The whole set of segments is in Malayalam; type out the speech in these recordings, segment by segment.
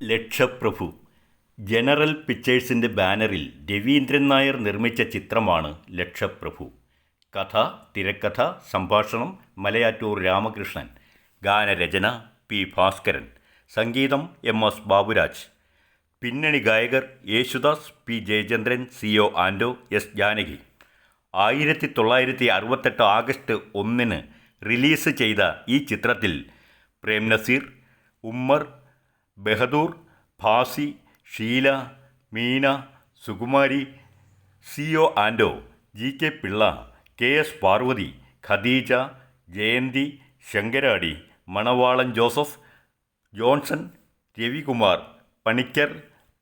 ലക്ഷപ്രഭു ജനറൽ പിക്ചേഴ്സിൻ്റെ ബാനറിൽ രവീന്ദ്രൻ നായർ നിർമ്മിച്ച ചിത്രമാണ് ലക്ഷപ്രഭു. കഥ, തിരക്കഥ, സംഭാഷണം മലയാറ്റൂർ രാമകൃഷ്ണൻ. ഗാനരചന പി. ഭാസ്കരൻ. സംഗീതം എം.എസ്. ബാബുരാജ്. പിന്നണി ഗായകർ Yesudas, P. Jayachandran, CO. Anto, S. Janaki. 1968 August 1 release ചെയ്ത ഈ ചിത്രത്തിൽ Prem Nazir, Ummer, Bahadur, Bhasi, Sheela, Meena, Sukumari, CO. Anto, GK. Pillai, KS. Parvathy, Khadeeja, Jayanthi, Sankaradi, Manavalan Joseph, Johnson, Ravikumar, Panicker,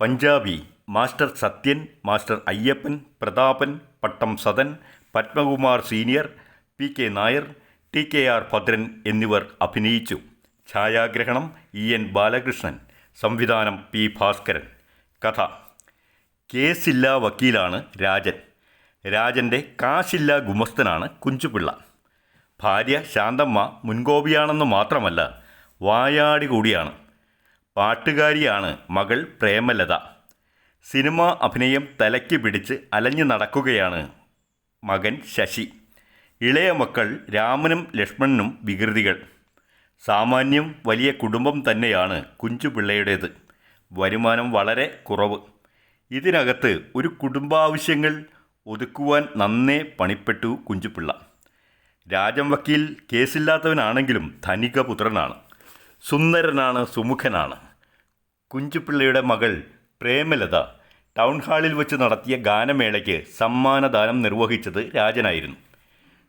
Punjabi, master Sathyan, master Ayyappan, Prathapan, Pattom Sadan, Padmakumar senior, P. K. Nair, TKR. Bhadran എന്നിവർ അഭിനയിച്ചു. ഛായാഗ്രഹണം ഇ.എൻ. ബാലകൃഷ്ണൻ. സംവിധാനം പി. ഭാസ്കരൻ. കഥ: കേസില്ലാ വക്കീലാണ് രാജൻ. രാജൻ്റെ കാശില്ലാ ഗുമസ്തനാണ് കുഞ്ചുപിള്ള. ഭാര്യ ശാന്തമ്മ മുൻകോപിയാണെന്ന് മാത്രമല്ല, വായാടി കൂടിയാണ്. പാട്ടുകാരിയാണ് മകൾ പ്രേമലത. സിനിമാ അഭിനയം തലയ്ക്ക് പിടിച്ച് അലഞ്ഞു നടക്കുകയാണ് മകൻ ശശി. ഇളയ മക്കൾ രാമനും ലക്ഷ്മണനും വികൃതികൾ. സാമാന്യം വലിയ കുടുംബം തന്നെയാണ് കുഞ്ചുപിള്ളയുടേത്. വരുമാനം വളരെ കുറവ്. ഇതിനകത്ത് ഒരു കുടുംബാവശ്യങ്ങൾ ഒതുക്കുവാൻ നന്നേ പണിപ്പെട്ടു കുഞ്ചുപിള്ള. രാജൻ വക്കീൽ കേസില്ലാത്തവനാണെങ്കിലും ധനിക പുത്രനാണ്. സുന്ദരനാണ്, സുമുഖനാണ്. കുഞ്ചുപിള്ളയുടെ മകൾ പ്രേമലത ടൗൺ ഹാളിൽ വെച്ച് നടത്തിയ ഗാനമേളയ്ക്ക് സമ്മാനദാനം നിർവഹിച്ചത് രാജനായിരുന്നു.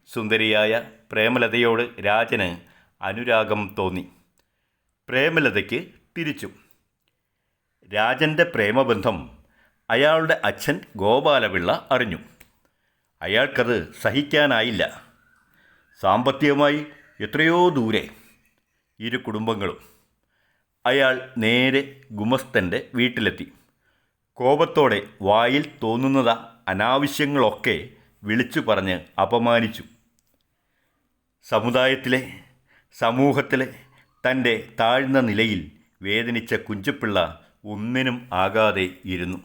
സുന്ദരിയായ പ്രേമലതയോട് രാജന് അനുരാഗം തോന്നി. പ്രേമലതയ്ക്ക് തിരിച്ചു. രാജൻ്റെ പ്രേമബന്ധം അയാളുടെ അച്ഛൻ ഗോപാലപിള്ള അറിഞ്ഞു. അയാൾക്കത് സഹിക്കാനായില്ല. സാമ്പത്തികമായി എത്രയോ ദൂരെ ഇരു കുടുംബങ്ങളും. അയാൾ നേരെ ഗുമസ്തൻ്റെ വീട്ടിലെത്തി. കോപത്തോടെ വായിൽ തോന്നുന്നത് അനാവശ്യങ്ങളൊക്കെ വിളിച്ചു പറഞ്ഞ് അപമാനിച്ചു. സമൂഹത്തിലെ തൻ്റെ താഴ്ന്ന നിലയിൽ വേദനിച്ച കുഞ്ചുപിള്ള ഒന്നിനും ആകാതെ ഇരുന്നു.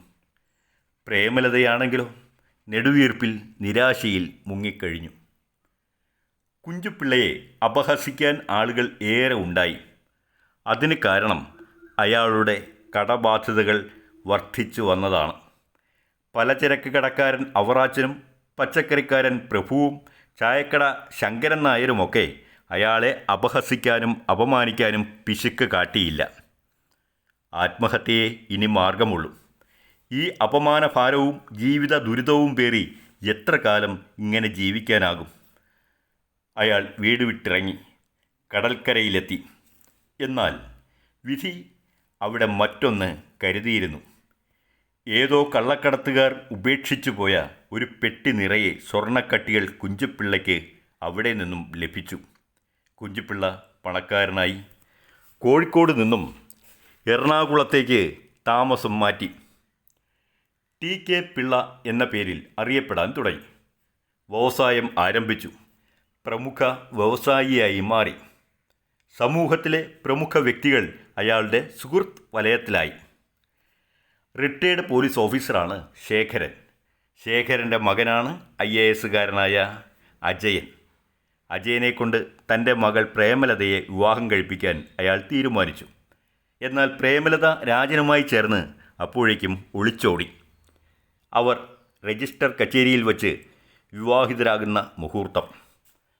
പ്രേമലതയാണെങ്കിലോ നെടുവീർപ്പിൽ നിരാശയിൽ മുങ്ങിക്കഴിഞ്ഞു. കുഞ്ചുപിള്ളയെ അപഹസിക്കാൻ ആളുകൾ ഏറെ ഉണ്ടായി. അതിന് കാരണം അയാളുടെ കടബാധ്യതകൾ വർദ്ധിച്ചു വന്നതാണ്. പലചരക്ക് കടക്കാരൻ അവറാച്ചനും പച്ചക്കറിക്കാരൻ പ്രഭുവും ചായക്കട ശങ്കരൻ നായരുമൊക്കെ അയാളെ അപഹസിക്കാനും അപമാനിക്കാനും പിശുക്ക് കാട്ടിയില്ല. ആത്മഹത്യയെ ഇനി മാർഗമുള്ളൂ. ഈ അപമാനഭാരവും ജീവിത ദുരിതവും പേറി എത്ര കാലം ഇങ്ങനെ ജീവിക്കാനാകും? അയാൾ വീട് വിട്ടിറങ്ങി കടൽക്കരയിലെത്തി. എന്നാൽ വിധി അവിടെ മറ്റൊന്ന് കരുതിയിരുന്നു. ഏതോ കള്ളക്കടത്തുകാർ ഉപേക്ഷിച്ചു പോയ ഒരു പെട്ടി നിറയെ സ്വർണ്ണക്കട്ടികൾ കുഞ്ചുപിള്ളയ്ക്ക് അവിടെ നിന്നും ലഭിച്ചു. കുഞ്ചുപിള്ള പണക്കാരനായി. കോഴിക്കോട് നിന്നും എറണാകുളത്തേക്ക് താമസം മാറ്റി. ടി.കെ. പിള്ള എന്ന പേരിൽ അറിയപ്പെടാൻ തുടങ്ങി. വ്യവസായം ആരംഭിച്ചു. പ്രമുഖ വ്യവസായിയായി മാറി. സമൂഹത്തിലെ പ്രമുഖ വ്യക്തികൾ അയാളുടെ സുഹൃത്ത് വലയത്തിലായി. റിട്ടയേർഡ് പോലീസ് ഓഫീസറാണ് ശേഖരൻ. ശേഖരൻ്റെ മകനാണ് IAS-കാരനായ അജയൻ. അജയനെ കൊണ്ട് തൻ്റെ മകൾ പ്രേമലതയെ വിവാഹം കഴിപ്പിക്കാൻ അയാൾ തീരുമാനിച്ചു. എന്നാൽ പ്രേമലത രാജനുമായി ചേർന്ന് അപ്പോഴേക്കും ഒളിച്ചോടി. അവർ രജിസ്റ്റർ കച്ചേരിയിൽ വച്ച് വിവാഹിതരാകുന്ന മുഹൂർത്തം.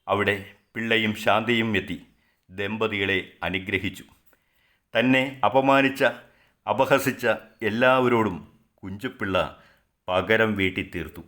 അവിടെ പിള്ളയും ശാന്തയും എത്തി ദമ്പതികളെ അനുഗ്രഹിച്ചു. തന്നെ അപഹസിച്ച എല്ലാവരോടും കുഞ്ചുപിള്ള പകരം വീട്ടി തീർത്തു.